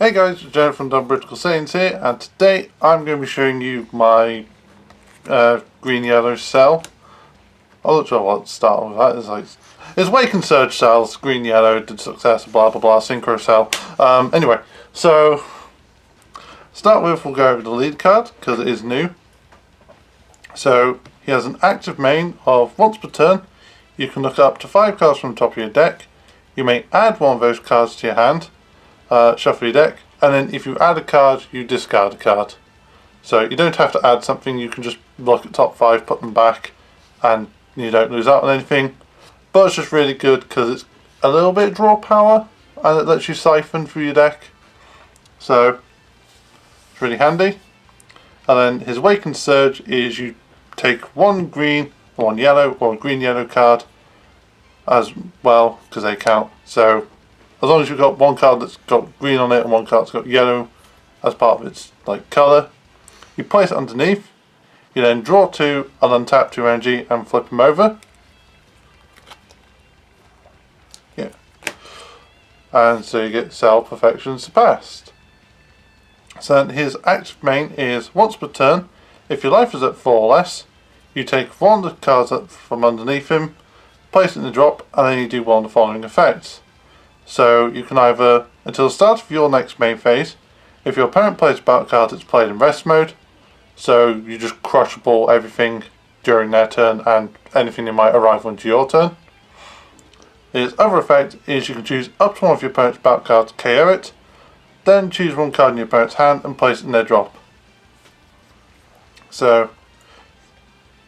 Hey guys, it's Gero from Britical Saiyans here, and today I'm going to be showing you my green-yellow cell. I'm not sure what to start with that. It's Wake and Surge cells, green-yellow, did success, blah blah blah, synchro cell. Anyway, so start with, we'll go over the lead card because it is new. So he has an active main of once per turn. You can look up to 5 cards from the top of your deck. You may add one of those cards to your hand. Shuffle your deck, and then if you add a card, you discard a card. So you don't have to add something, you can just look at top 5, put them back, and you don't lose out on anything. But it's just really good because it's a little bit of draw power, and it lets you siphon through your deck. So it's really handy. And then his Wake and Surge is you take one green, one yellow, or a green-yellow card as well, because they count. So as long as you've got one card that's got green on it and one card that's got yellow as part of its colour, you place it underneath. You then draw 2 and untap 2 energy and flip them over. Yeah. And so you get Cell Perfection Surpassed. So then his active main is once per turn, if your life is at 4 or less, you take one of the cards up from underneath him, place it in the drop, and then you do one of the following effects. So you can either, until the start of your next main phase, if your opponent plays a battle card, it's played in rest mode. So you just crush ball everything during their turn and anything that might arrive onto your turn. His other effect is you can choose up to one of your opponent's battle cards to KO it, then choose one card in your opponent's hand and place it in their drop. So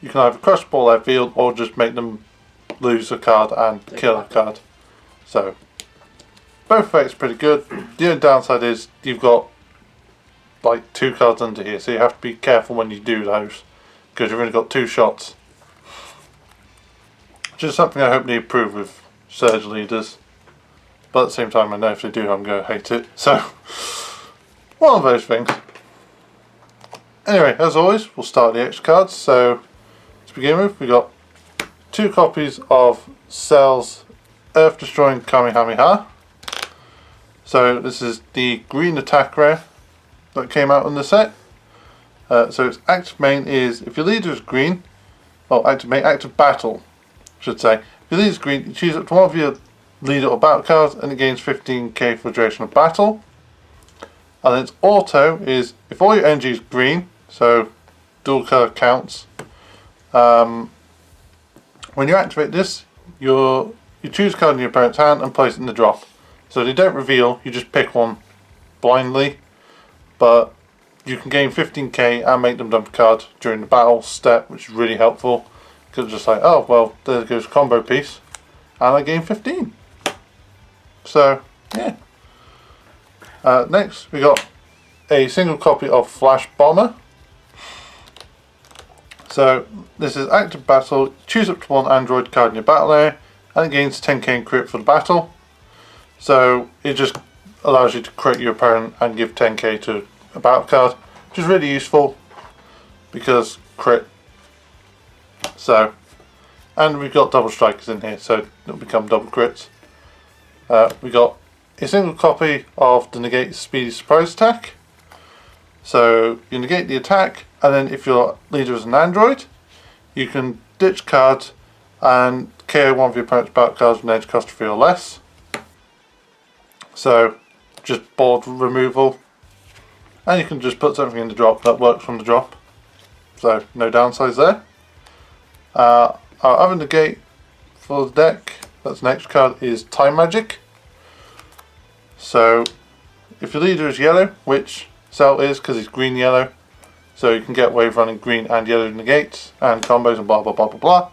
you can either crush ball their field or just make them lose a card and kill a card. So both effects are pretty good. The only downside is you've got 2 cards under here, so you have to be careful when you do those because you've only got 2 shots. Which is something I hope they improve with Surge leaders. But at the same time, I know if they do, I'm going to hate it. So, one of those things. Anyway, as always, we'll start the extra cards. So, to begin with, we got 2 copies of Cell's Earth Destroying Kamehameha. So this is the green attack rare that came out in the set. So its active main is, if your leader is green, active battle, I should say. If your leader is green, you choose up to one of your leader or battle cards and it gains 15k for the duration of battle. And then its auto is, if all your energy is green, so dual colour counts, when you activate this, you choose a card in your opponent's hand and place it in the drop. So they don't reveal, you just pick one blindly, but you can gain 15k and make them dump a card during the battle step, which is really helpful, because it's just oh well, there goes a combo piece, and I gain 15. So yeah. Next we got a single copy of Flash Bomber. So this is active battle, choose up to one android card in your battle area, and it gains 10k in crit for the battle. So it just allows you to crit your opponent and give 10k to a battle card, which is really useful because crit. So, and we've got double strikers in here, so it'll become double crits. We got a single copy of the Negate Speedy Surprise Attack. So you negate the attack, and then if your leader is an android, you can ditch cards and KO one of your opponent's battle cards with an edge cost of 3 or less. So just board removal, and you can just put something in the drop that works from the drop, so no downsides there. Our other negate for the deck, that's the next card, is Time Magic. So if your leader is yellow, which Cell is because he's green yellow, so you can get away with running green and yellow negates and combos and blah blah blah blah blah.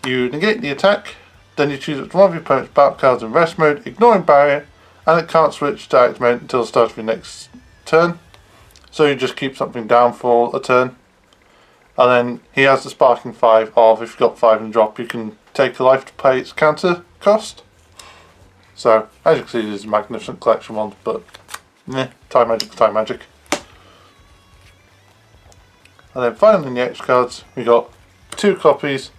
You negate the attack, then you choose one of your opponent's battle cards in rest mode, ignoring barrier, and it can't switch to active mode until the start of your next turn. So you just keep something down for a turn. And then he has the Sparking 5 of, if you've got 5 in the drop, you can take a life to pay its counter cost. So, as you can see, these are magnificent collection ones, but Time Magic's Time Magic. And then finally in the extra cards, we got 2 copies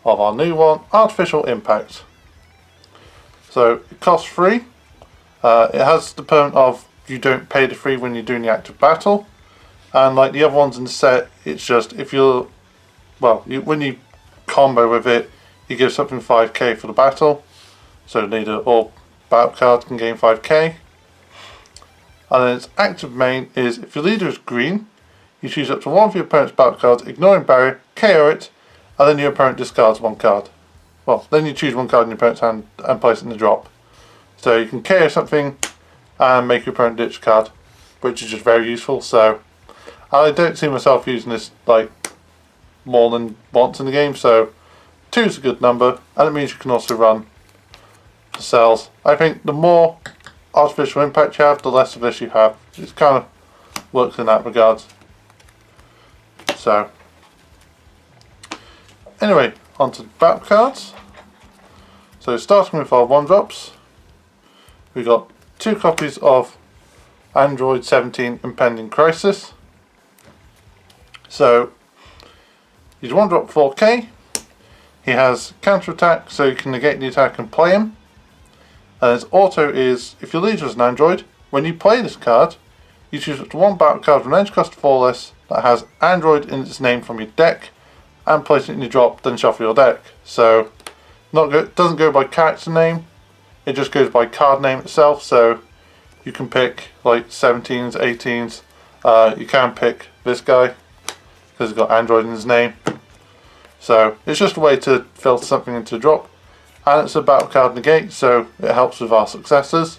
of our new one, Artificial Impact. So it costs 3. It has the permanent of you don't pay the free when you're doing the active battle. And like the other ones in the set, it's just if you're, well, when you combo with it, you give something 5k for the battle. So leader or battle cards can gain 5k. And then its active main is if your leader is green, you choose up to one of your opponent's battle cards, ignoring barrier, KO it, and then your opponent discards one card. Well, then you choose one card in your opponent's hand and place it in the drop. So you can KO something and make your opponent ditch a card, which is just very useful. So I don't see myself using this like more than once in the game, so 2 is a good number, and it means you can also run the cells. I think the more artificial impact you have, the less of this you have. It kind of works in that regard. So anyway, onto the battle cards. So starting with our 1-drops, we got 2 copies of Android 17 Impending Crisis. So he's 1-drop 4k. He has counter attack, so you can negate the attack and play him. And his auto is, if your leader is an android, when you play this card, you choose up to 1 battle card with an edge cost of 4 less that has android in its name from your deck, and place it in your drop, then shuffle your deck. So doesn't go by character name, it just goes by card name itself. So you can pick like 17s, 18s, you can pick this guy because he's got android in his name. So it's just a way to filter something into a drop, and it's a battle card negate, so it helps with our successors.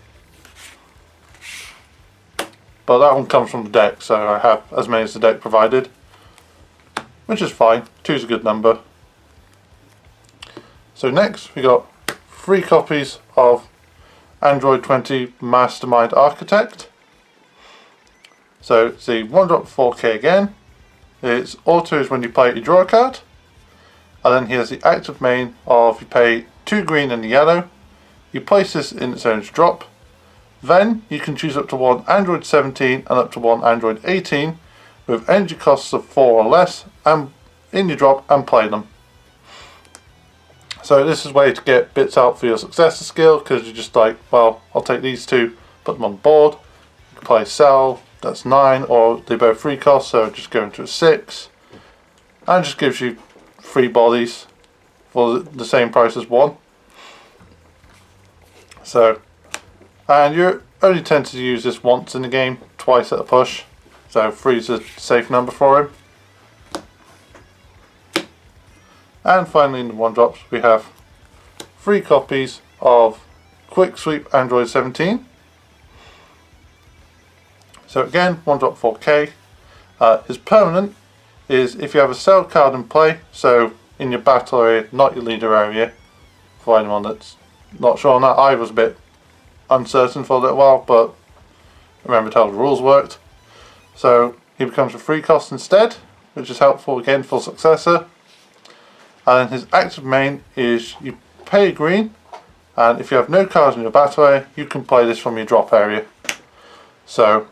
But that one comes from the deck, so I have as many as the deck provided, which is fine. 2 is a good number. So next we got 3 copies of Android 20 Mastermind Architect. So it's a 1-drop 4k again. Its auto is when you play it, you draw a card. And then he has the active main of you pay 2 green and a yellow. You place this in its own drop. Then you can choose up to 1 Android 17 and up to 1 Android 18 with energy costs of 4 or less and in your drop and play them. So this is a way to get bits out for your successor skill, because you're just like, well, I'll take these 2, put them on the board. You can play Cell, that's 9, or they both 3 cost, so just go into a 6. And just gives you 3 bodies for the same price as 1. So, and you only tend to use this once in the game, twice at a push. So 3 is a safe number for him. And finally in the 1-drops we have 3 copies of Quick Sweep Android 17. So again, 1-drop 4k. His permanent is if you have a cell card in play, so in your battle area, not your leader area. For anyone that's not sure on that, I was a bit uncertain for a little while, but I remembered how the rules worked. So he becomes a 3 cost instead, which is helpful again for successor. And then his active main is you pay a green, and if you have no cards in your battle area, you can play this from your drop area. So,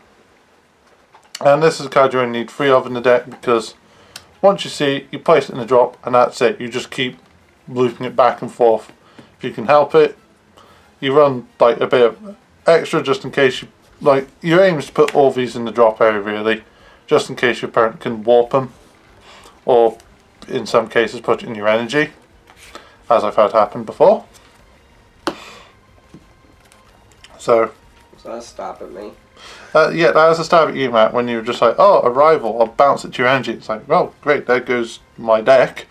and this is a card you only need 3 of in the deck, because once you see it, you place it in the drop and that's it. You just keep looping it back and forth if you can help it. You run like a bit of extra just in case you, like, your aim is to put all these in the drop area really, just in case your opponent can warp them, or in some cases put it in your energy, as I've had happen before. So that's a stab at me. Yeah, that was a stab at you, Matt, when you were just like, oh, a rival, I'll bounce it to your energy. It's like, well, great, there goes my deck.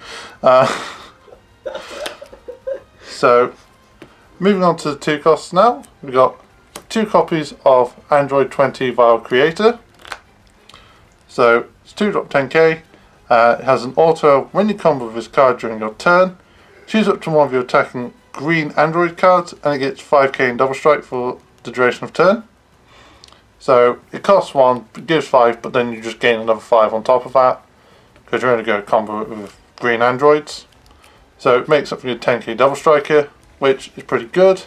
So, moving on to the 2 costs now. We've got 2 copies of Android 20 Vial Creator. So, it's 2-drop 10k. It has an auto when you combo with this card during your turn. Choose up to 1 of your attacking green Android cards, and it gets 5k in double strike for the duration of turn. So it costs 1, it gives 5, but then you just gain another 5 on top of that, because you're only going to combo it with green androids. So it makes up for your 10k double striker, which is pretty good,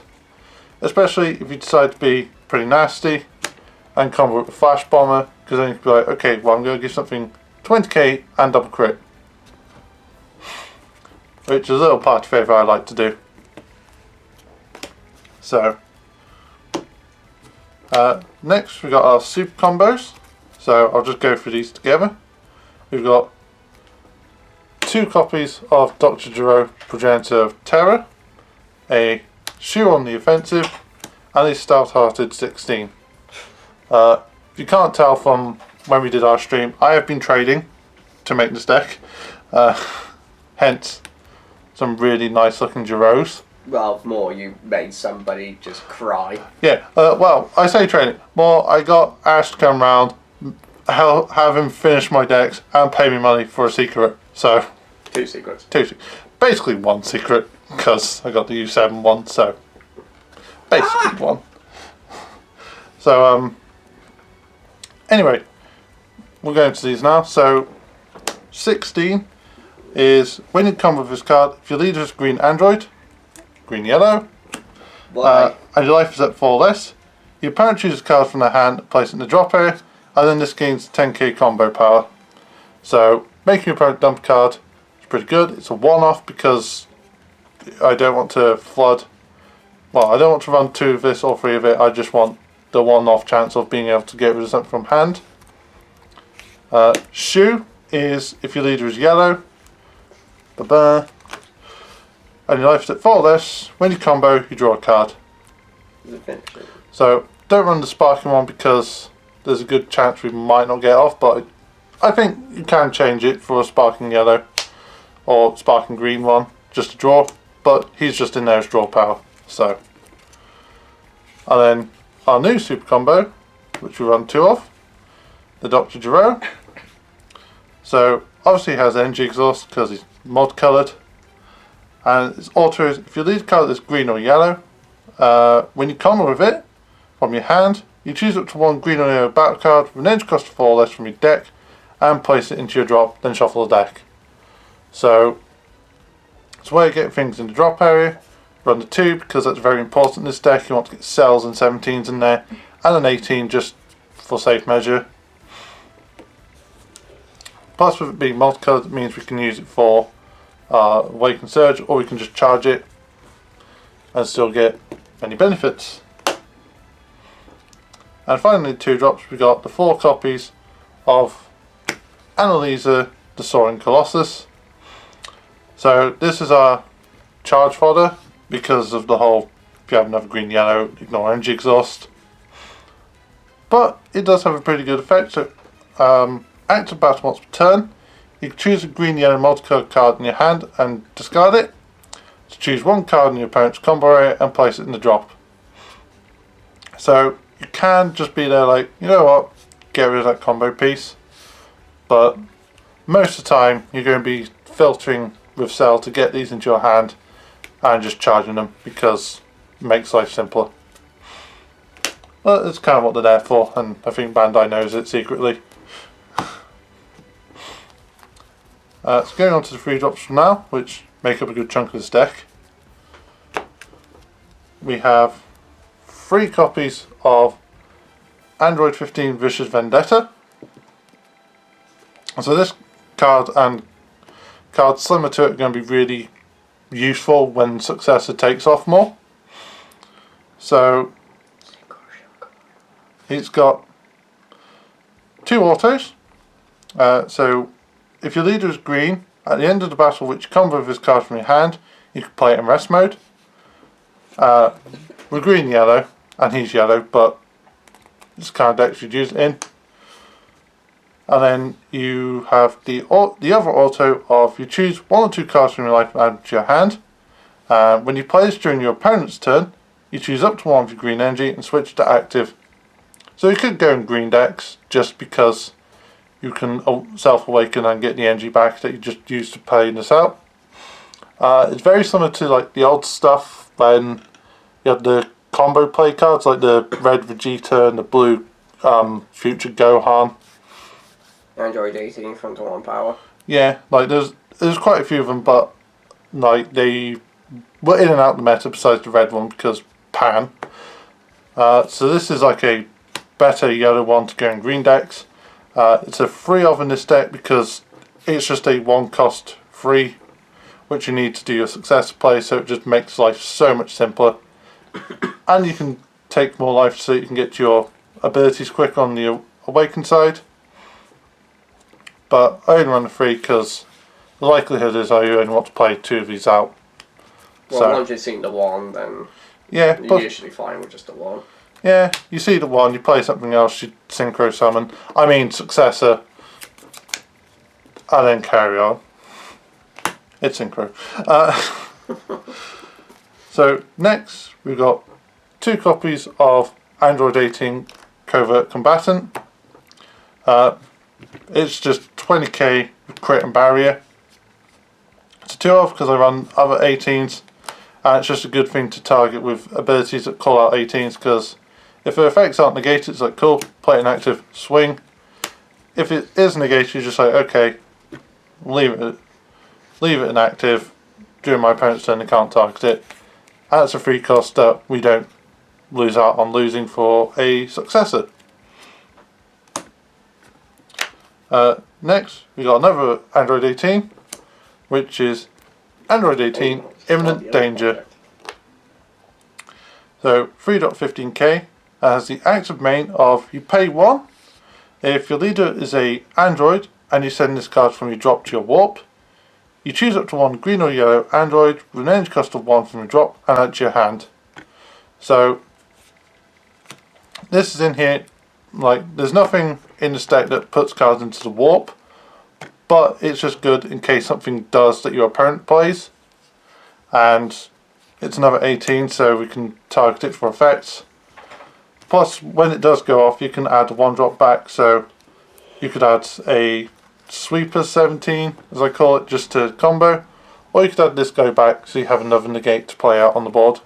especially if you decide to be pretty nasty and combo it with flash bomber, because then you can be like, okay, well, I'm going to give something 20k and double crit, which is a little party favour I like to do. So, Next we got our super combos. So I'll just go through these together. We've got 2 copies of Dr. Gero, Progenitor of Terror, a Shoe on the Offensive, and a Stout-Hearted 16. If you can't tell from when we did our stream, I have been trading to make this deck. Hence, some really nice looking Geros. Well, more you made somebody just cry. Yeah, well, I say trading. More, I got Ash to come round, have him finish my decks, and pay me money for a secret. So 2 secrets. Basically 1 secret, because I got the U7 one, so basically 1. So, anyway, we'll go into these now. So, 16 is when you come with this card, if your leader is green android, green yellow, and your life is at 4 or less, your opponent chooses a card from their hand, place it in the drop area, and then this gains 10k combo power. So making your opponent dump a card is pretty good. It's a one-off because I don't want to flood. Well, I don't want to run 2 of this or 3 of it. I just want the one-off chance of being able to get rid of something from hand. Shoe is if your leader is yellow. Ba-ba. And your life is at 4 or less. When you combo, you draw a card. So don't run the sparking one because there's a good chance we might not get off, but I think you can change it for a sparking yellow or sparking green one just to draw, but he's just in there as draw power. So, and then our new super combo, which we run 2 of, the Dr. Gero. So obviously he has energy exhaust because he's mod coloured, and its auto is if your lead colour is green or yellow, when you combo with it from your hand, you choose up to 1 green or yellow battle card with an edge cost of 4 or less from your deck and place it into your drop, then shuffle the deck. So it's a way of getting things in the drop area. Run the 2 because that's very important in this deck. You want to get cells and 17s in there, and an 18 just for safe measure. Plus with it being multicolored, it means we can use it for Awaken Surge, or we can just charge it and still get many benefits. And finally, 2 drops, we got the 4 copies of Neutralizer, the Soaring Colossus. So this is our charge fodder because of the whole, if you have another green yellow, ignore energy exhaust. But it does have a pretty good effect. So active battle once per turn, you can choose a green yellow multicolored card in your hand and discard it. To choose 1 card in your opponent's combo area and place it in the drop. So you can just be there like, you know what, get rid of that combo piece. But most of the time you're going to be filtering with cell to get these into your hand and just charging them because it makes life simpler. Well, that's kind of what they're there for, and I think Bandai knows it secretly. So going on to the 3 drops from now, which make up a good chunk of this deck. We have 3 copies of Android 15 Vicious Vendetta. So this card and cards similar to it are going to be really useful when Successor takes off more. So it's got 2 autos. So if your leader is green, at the end of the battle which comes with this card from your hand, you can play it in rest mode. We're green yellow, and he's yellow, but this kind of deck you'd use it in. And then you have the other auto of you choose 1 or 2 cards from your life and add them to your hand. When you play this during your opponent's turn, you choose up to 1 of your green energy and switch to active. So you could go in green decks just because you can self-awaken and get the energy back that you just used to play this out. It's very similar to like the old stuff when you had the combo play cards like the red Vegeta and the blue future Gohan. Android 18 from to 1 power. Yeah, like there's quite a few of them, but like they were in and out the meta besides the red one because Pan. So this is like a better yellow one to go in green decks. It's a free of in this deck because it's just a 1 cost free, which you need to do your successor play, so it just makes life so much simpler. And you can take more life so you can get your abilities quick on the awakened side. But I only run the 3 because the likelihood is I only want to play 2 of these out. Well, so, once you've seen the 1, then yeah, you're usually fine with just the 1. Yeah, you see the 1, you play something else, you synchro summon. I mean successor. And then carry on. It's synchro. So next we've got 2 copies of Android 18 Covert Combatant. It's just 20k with crit and barrier. It's a 2 of because I run other 18s, and it's just a good thing to target with abilities that call out 18s, because if the effects aren't negated, it's like cool, play it inactive, swing. If it is negated, you're just like okay, leave it inactive. During my opponent's turn, they can't target it. And it's a free cost that we don't lose out on losing for a successor. Next, we got another Android 18, which is Android 18 Imminent Danger. So 3.15k has the active main of you pay 1 if your leader is a Android and you send this card from your drop to your warp. You choose up to 1 green or yellow Android with an energy cost of 1 from your drop and add to your hand. So this is in here, like there's nothing in the deck that puts cards into the warp, but it's just good in case something does that your opponent plays. And it's another 18, so we can target it for effects. Plus, when it does go off, you can add a 1-drop back, so you could add a Sweeper 17, as I call it, just to combo, or you could add this guy back so you have another negate to play out on the board.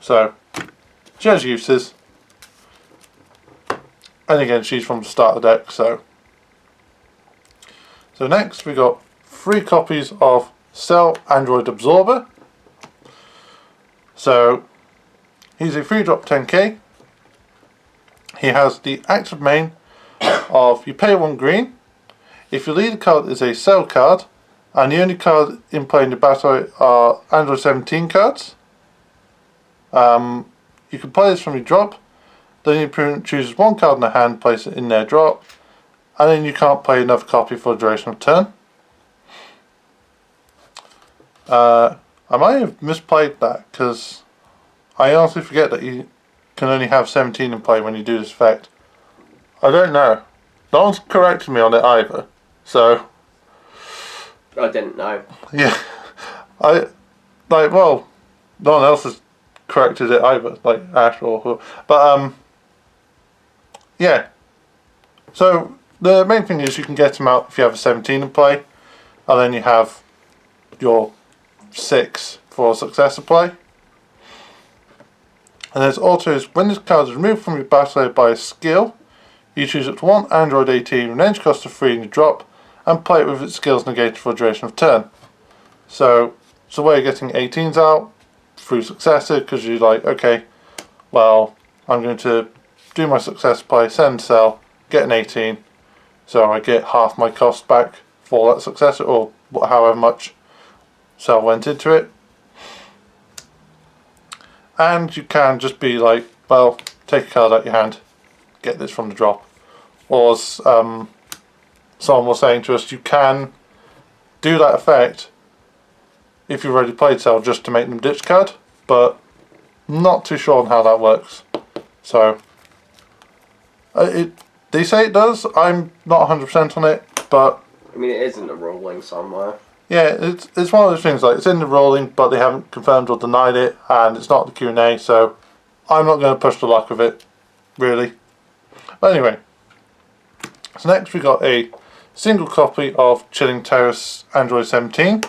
So, she has uses. And again, she's from the start of the deck, so. So next, we got 3 copies of Cell Android Absorber. So, he's a 3-drop 10k. He has the active main of you pay 1 green. If your leader card is a Cell card, and the only card in play in the battle are Android 17 cards, you can play this from your drop. Then your opponent chooses 1 card in the hand, place it in their drop, and then you can't play another copy for the duration of turn. I might have misplayed that because I honestly forget that you can only have 17 in play when you do this effect. I don't know. No one's corrected me on it either, so I didn't know. yeah, well, no one else has corrected it either, like Ash or but yeah. So the main thing is you can get them out if you have a 17 in play, and then you have your 6 for successor play. And there's also when this card is removed from your battle area by a skill, you choose up to 1 Android 18 with an energy cost of 3 in your drop, and play it with its skills negated for the duration of turn. So it's a way of getting 18s out through successor, because you're like, okay, well, I'm going to do my success play, send Cell, get an 18, so I get half my cost back for that successor, or however much Cell went into it. And you can just be like, well, take a card out your hand, get this from the drop. Or as someone was saying to us, you can do that effect if you've already played Cell just to make them ditch card, but not too sure on how that works. So they say it does. I'm not 100% on it, but I mean, it is in the ruling somewhere. yeah, it's one of those things, like it's in the rolling, but they haven't confirmed or denied it, and it's not the Q&A, so I'm not going to push the luck of it, really. But anyway, so next we got a single copy of Chilling Terrace Android 17.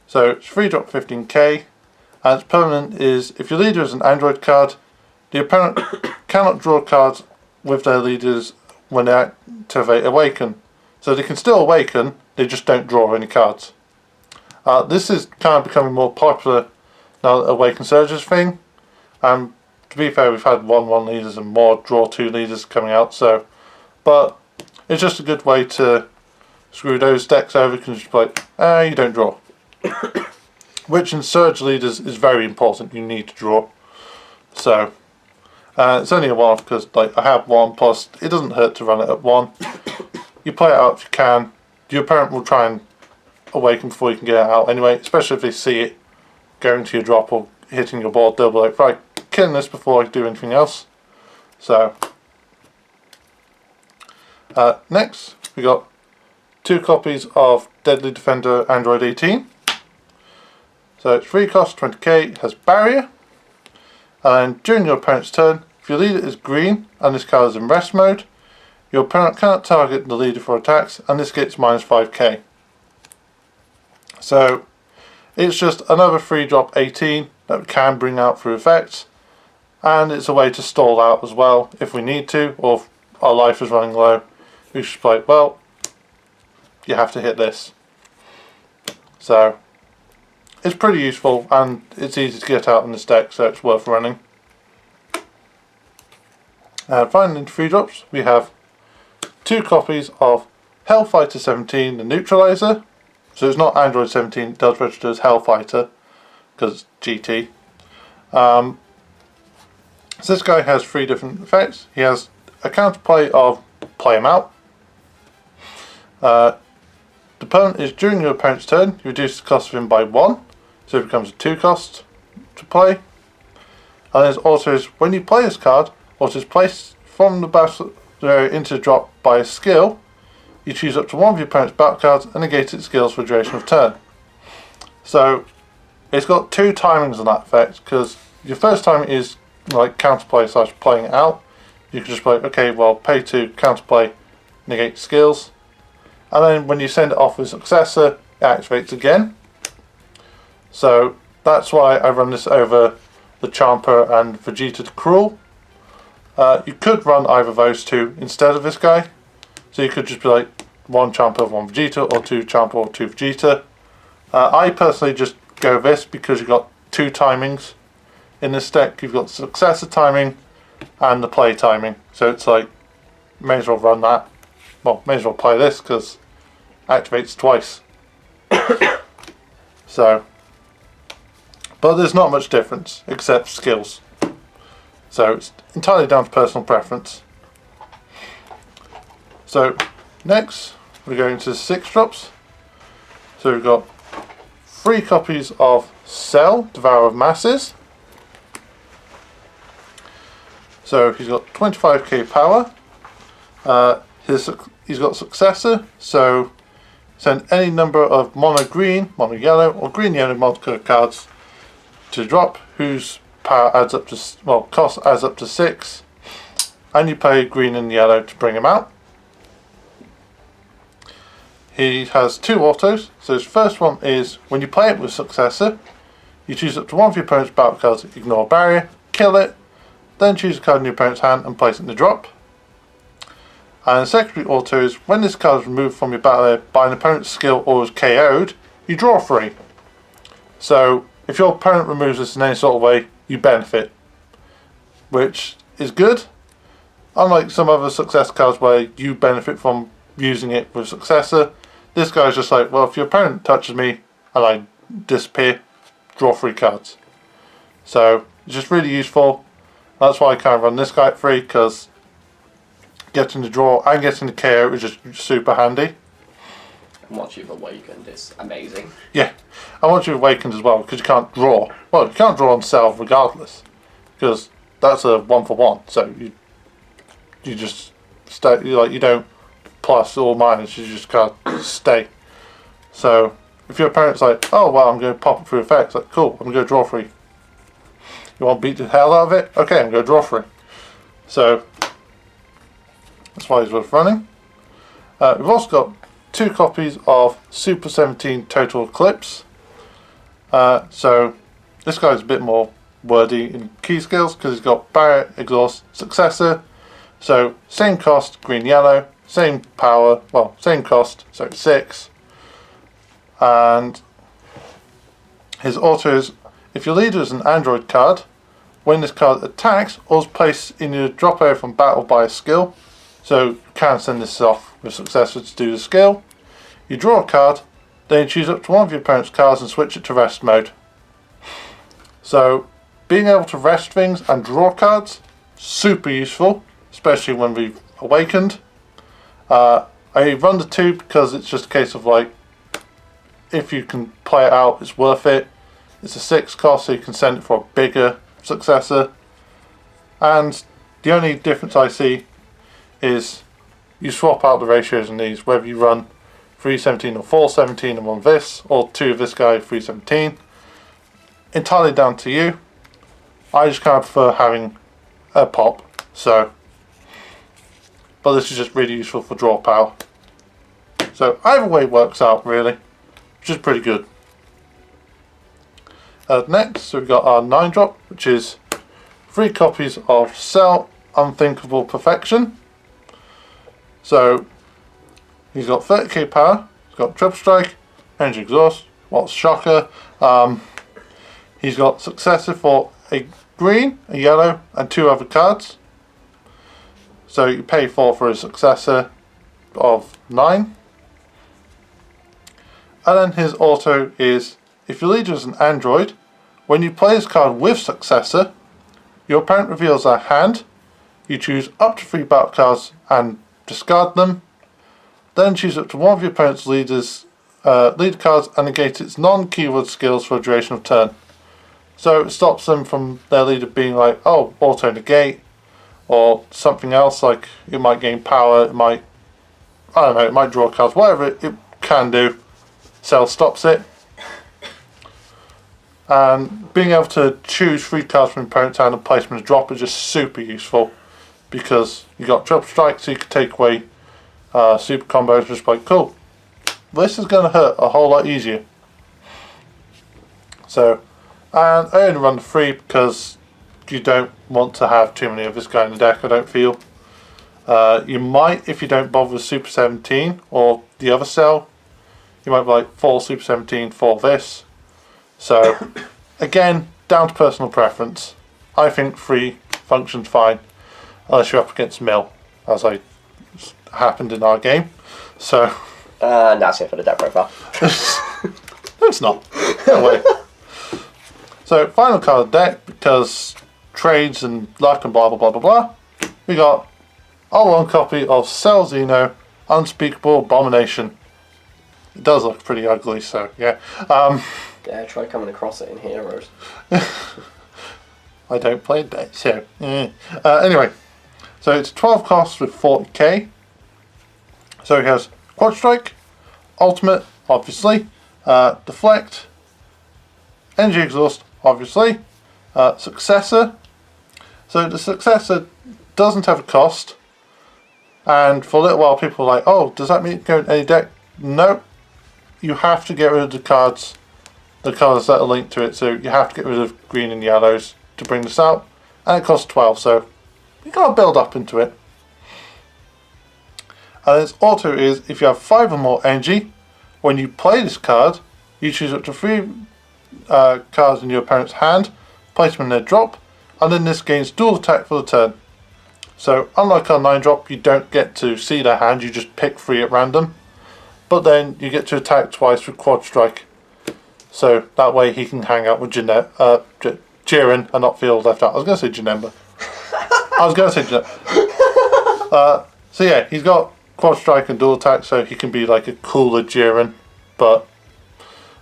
So it's 3.15k, and its permanent is if your leader is an Android card, the opponent cannot draw cards with their leaders when they activate Awaken. So they can still awaken, they just don't draw any cards. This is kind of becoming more popular now that Awaken Surges thing. To be fair, we've had 1/1 leaders and more draw 2 leaders coming out, so but it's just a good way to screw those decks over, because you're like, you don't draw. Which in Surge leaders is very important, you need to draw. So it's only a one-off because like I have one, plus it doesn't hurt to run it at 1. You play it out if you can. Your opponent will try and awaken before you can get it out anyway, especially if they see it going to your drop or hitting your board. They'll be like, right, killing this before I do anything else. So next we got 2 copies of Deadly Defender Android 18. So it's 3 cost, 20k, has barrier, and during your opponent's turn, if your leader is green and this card is in rest mode, your opponent cannot target the leader for attacks, and this gets minus 5k. So it's just another 3-drop 18 that we can bring out through effects, and it's a way to stall out as well if we need to, or if our life is running low. We should play, well, you have to hit this. So it's pretty useful and it's easy to get out in this deck, so it's worth running. And finally, in 3-drops, we have 2 copies of Hellfighter 17, the Neutralizer. So it's not Android 17, it does register as Hellfighter because it's GT. So this guy has 3 different effects. He has a counterplay of play him out. The opponent is during your opponent's turn, you reduce the cost of him by 1, so it becomes a 2 cost to play. And there's also when you play this card, what is placed from the battle area into the drop by a skill, you choose up to 1 of your opponent's battle cards and negate its skills for the duration of turn. So it's got 2 timings on that effect, because your first time is like counterplay / playing it out. You can just play, okay, well, pay to counterplay, negate skills. And then when you send it off with successor, it activates again. So that's why I run this over the Champer and Vegeta the Cruel. You could run either of those 2 instead of this guy. So you could just be like 1 Champer, 1 Vegeta, or 2 Champer or 2 Vegeta. I personally just go with this because you've got 2 timings in this deck. You've got the successor timing and the play timing. So it's like, may as well run that. Well, may as well play this because activates twice. So, but there's not much difference except skills. So it's entirely down to personal preference. So next we're going to 6-drops. So we've got 3 copies of Cell, Devourer of Masses. So he's got 25k power. He's got Successor, so send any number of mono green, mono yellow, or green yellow multicolored cards to drop whose power adds up to, well, cost adds up to 6, and you pay green and yellow to bring him out. He has 2 autos. So his first one is when you play it with Successor, you choose up to 1 of your opponent's battle cards, ignore barrier, kill it, then choose a card in your opponent's hand and place it in the drop. And the secondary auto is when this card is removed from your battle area by an opponent's skill or is KO'd, you draw 3. So if your opponent removes this in any sort of way, you benefit, which is good. Unlike some other success cards where you benefit from using it with Successor, this guy's just like, well, if your opponent touches me and I disappear, draw 3 cards. So it's just really useful. That's why I kind of run this guy at 3, because getting the draw and getting the KO is just super handy. And once you've awakened, it's amazing. Yeah, and once you've awakened as well, because you can't draw. Well, you can't draw on Cell regardless, because that's a 1-for-1. So you just stay. You don't plus or minus. You just can't stay. So if your opponent's like, oh well, I'm going to pop it through effects. Like, cool, I'm going to draw 3. You want to beat the hell out of it? Okay, I'm going to draw 3. So that's why he's worth running. We've also got 2 copies of Super 17 Total Eclipse. So this guy's a bit more wordy in key skills because he's got Barrier, Exhaust, Successor. So same cost, green, yellow, same power, well, same cost, so 6. And his auto is, if your leader is an Android card, when this card attacks or is placed in your drop area from battle by a skill, so you can send this off with Successor to do the skill. You draw a card, then you choose up to 1 of your opponent's cards and switch it to rest mode. So being able to rest things and draw cards, super useful, especially when we've awakened. I run the 2 because it's just a case of like, if you can play it out, it's worth it. It's a 6 cost, so you can send it for a bigger successor. And the only difference I see is you swap out the ratios in these, whether you run 317 or 417 and one of this, or 2 of this guy, 317. Entirely down to you. I just kind of prefer having a pop, so. But this is just really useful for draw power. So either way it works out really, which is pretty good. Next, so we've got our 9-drop, which is 3 copies of Cell Unthinkable Perfection. So he's got 30k power, he's got Triple Strike, Energy Exhaust, what's Shocker. He's got Successor for a green, a yellow, and 2 other cards. So you pay 4 for a Successor of 9. And then his auto is, if your leader is an android, when you play this card with Successor, your opponent reveals their hand, you choose up to 3 battle cards and discard them, then choose up to one of your opponent's leader cards and negate its non-keyword skills for a duration of turn. So it stops them from their leader being like, oh, auto negate, or something else, like it might gain power, it might, I don't know, it might draw cards, whatever it can do, Cell stops it. And being able to choose 3 cards from your opponent's hand and place them in a drop is just super useful, because you got Triple Strike, so you can take away super combos, just like, cool, this is going to hurt a whole lot easier. So, and I only run the 3 because you don't want to have too many of this guy in the deck, I don't feel. You might, if you don't bother with Super 17 or the other Cell, you might be like 4 Super 17, 4 this. So, again, down to personal preference. I think 3 functions fine, unless you're up against Mill, as happened in our game. So, that's it for the deck profile. it's not. No way. So, final card of the deck, because trades and luck and blah blah blah blah blah. We got our 1 copy of Cell Xeno Unspeakable Abomination. It does look pretty ugly, so yeah. Yeah, try coming across it in Heroes. I don't play that, so anyway, so it's 12 costs with 40k. So he has Quad Strike, Ultimate, obviously, Deflect, Energy Exhaust, obviously, Successor. So the Successor doesn't have a cost, and for a little while people were like, oh, does that mean go in any deck? No, you have to get rid of the cards that are linked to it, so you have to get rid of green and yellows to bring this out, and it costs 12, so you gotta build up into it. And its auto is, if you have 5 or more energy, when you play this card, you choose up to 3 cards in your opponent's hand, place them in their drop, and then this gains dual attack for the turn. So unlike our 9-drop, you don't get to see their hand, you just pick 3 at random, but then you get to attack twice with Quad Strike. So that way he can hang out with Jiren and not feel left out. I was going to say Janemba. So yeah, he's got Quad Strike and dual attack, so he can be like a cooler Jiren. But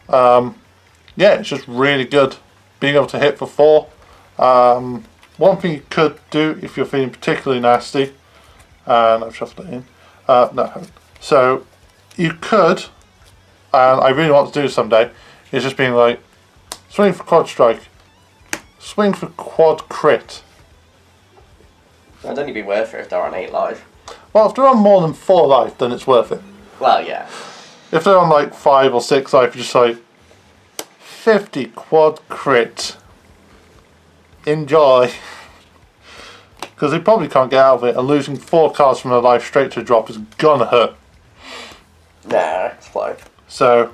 yeah, it's just really good being able to hit for 4. One thing you could do if you're feeling particularly nasty, and I've shuffled it in. No, I haven't. So you could, and I really want to do someday, is just being like, swing for Quad Strike, swing for Quad Crit. It'd only be worth it if they're on 8 life. Well, if they're on more than 4 life, then it's worth it. Well, yeah. If they're on like 5 or 6 life, you're just like, 50 Quad Crit. Enjoy. Because they probably can't get out of it, and losing 4 cards from their life straight to a drop is gonna hurt. Nah, it's fine. So,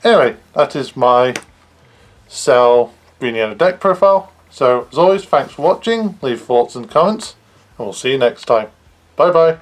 anyway, that is my Cell Green Yellow deck profile. So, as always, thanks for watching, leave thoughts in the comments, and we'll see you next time. Bye bye.